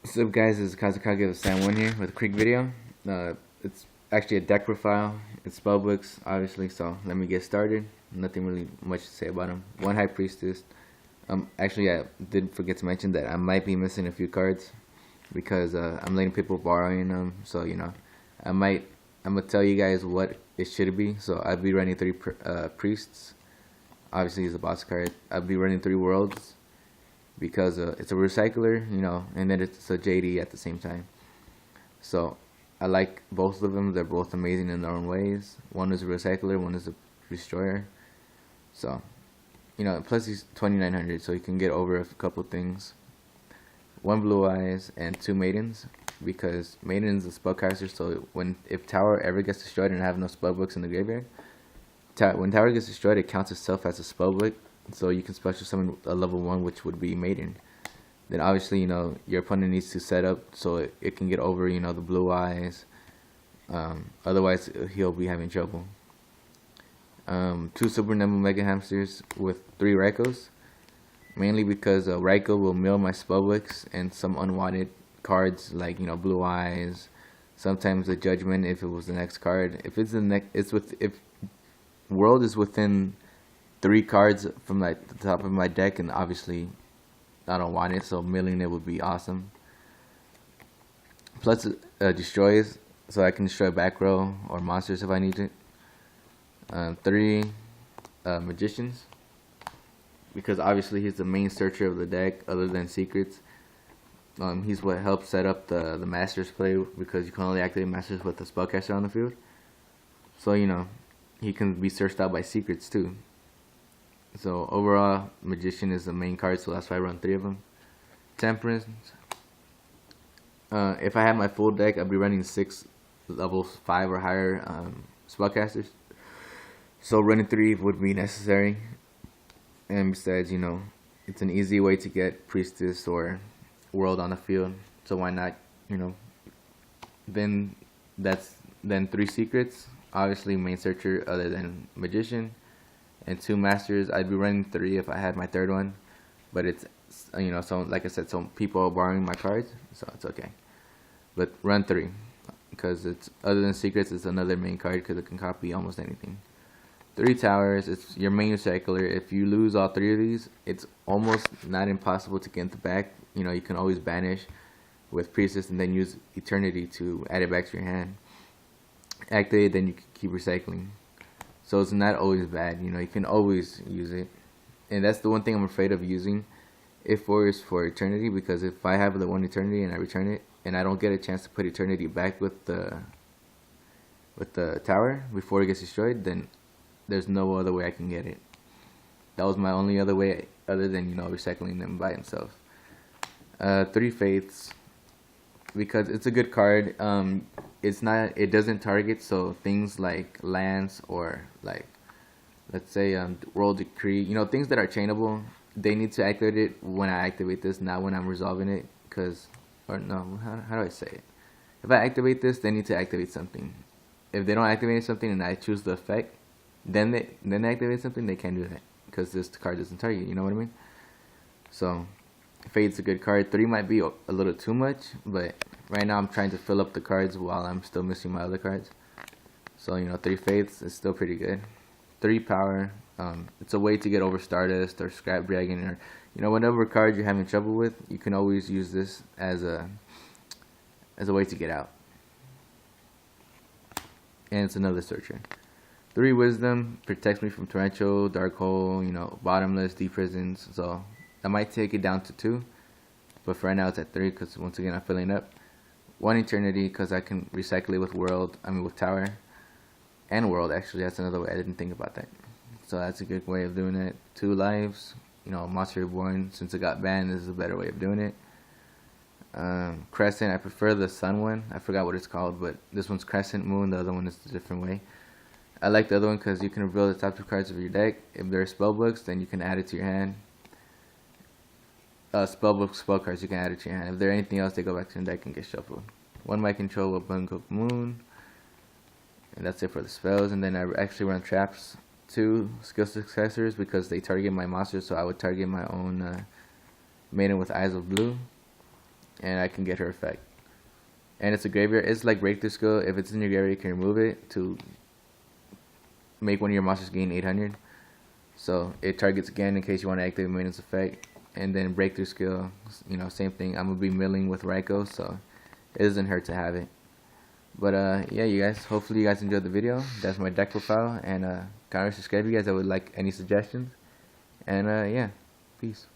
What's up, guys? This is Kazakage of San 1 here with a quick video. It's actually a deck profile. It's Spellbooks, obviously, so let me get started. Nothing really much to say about them. One High Priestess. Actually, I did forget to mention that I might be missing a few cards because I'm letting people borrowing them. So, I'm gonna tell you guys what it should be. So, I'll be running 3 Priests. Obviously, it's a boss card. I'll be running 3 Worlds because it's a recycler, and then it's a JD at the same time. So I like both of them. They're both amazing in their own ways. One is a recycler, one is a destroyer. So, plus he's 2,900, so you can get over a couple things. 1 Blue Eyes and 2 Maidens, because Maiden's a spellcaster. So if Tower ever gets destroyed and I have no spellbooks in the graveyard, when Tower gets destroyed, it counts itself as a spellbook. So you can special summon a level 1, which would be Maiden. Then obviously, your opponent needs to set up so it can get over, the Blue Eyes. Otherwise, he'll be having trouble. 2 Super Nimble Mega Hamsters with 3 Raikos. Mainly because Raiko will mill my spellbooks and some unwanted cards like, Blue Eyes. Sometimes the Judgment if it was the next card. If it's the next, if World is within 3 cards from like the top of my deck, and obviously I don't want it, so milling it would be awesome. Plus destroys, so I can destroy back row or monsters if I need it. 3 magicians, because obviously he's the main searcher of the deck other than secrets. He's what helps set up the masters play, because you can only activate masters with the spellcaster on the field. So he can be searched out by secrets too. So overall, Magician is the main card, so that's why I run 3 of them. Temperance. If I had my full deck, I'd be running 6 level 5 or higher spellcasters. So running 3 would be necessary. And besides, it's an easy way to get Priestess or World on the field. So why not, Then 3 secrets. Obviously, main searcher other than Magician. And 2 masters. I'd be running 3 if I had my 3rd one, but it's so like I said, some people are borrowing my cards, so it's okay. But run 3 because it's other than secrets, it's another main card because it can copy almost anything. 3 towers. It's your main recycler. If you lose all 3 of these, it's almost not impossible to get the back. You can always banish with Priestess and then use Eternity to add it back to your hand. Activate, then you can keep recycling. So it's not always bad, you can always use it. And that's the one thing I'm afraid of using If4 is for Eternity, because if I have the 1 Eternity and I return it, and I don't get a chance to put Eternity back with the tower before it gets destroyed, then there's no other way I can get it. That was my only other way, other than, recycling them by himself. 3 Faiths, because it's a good card. It doesn't target, so things like lands or like, let's say World Decree, things that are chainable, they need to activate it when I activate this, not when I'm resolving it. Or no, how do I say it? If I activate this, they need to activate something. If they don't activate something and I choose the effect, then they activate something, they can't do that because this card doesn't target. You know what I mean? So Fade's a good card. 3 might be a little too much, but right now I'm trying to fill up the cards while I'm still missing my other cards. So 3 Faiths is still pretty good. 3 Power. It's a way to get over Stardust or Scrap Dragon, or whatever card you're having trouble with. You can always use this as a way to get out. And it's another searcher. 3 Wisdom protects me from Torrential, Dark Hole, Bottomless, Deep Prisons. So I might take it down to 2, but for right now it's at 3 because once again I'm filling up. 1 Eternity because I can recycle it with with Tower and World. Actually, that's another way. I didn't think about that. So that's a good way of doing it. 2 Lives. Monster Reborn, since it got banned, this is a better way of doing it. Crescent, I prefer the Sun one. I forgot what it's called, but this one's Crescent Moon. The other one is a different way. I like the other one because you can reveal the top 2 cards of your deck. If they're spellbooks, then you can add it to your hand. Spellbook spell cards, you can add it to your hand. If they're anything else, they go back to your deck and get shuffled. 1 might control a Bungo Moon. And that's it for the spells. And then I actually run traps. 2 skill successors because they target my monsters, so I would target my own Maiden with Eyes of Blue. and I can get her effect. And it's a graveyard. It's like breakthrough skill. If it's in your graveyard, you can remove it to make one of your monsters gain 800. So it targets again in case you want to activate maintenance effect. And then breakthrough skill, you know, same thing. I'm gonna be milling with Raikou, so it doesn't hurt to have it. But yeah, you guys. Hopefully you guys enjoyed the video. That's my deck profile, and comment, subscribe if you guys that would like any suggestions. And yeah, peace.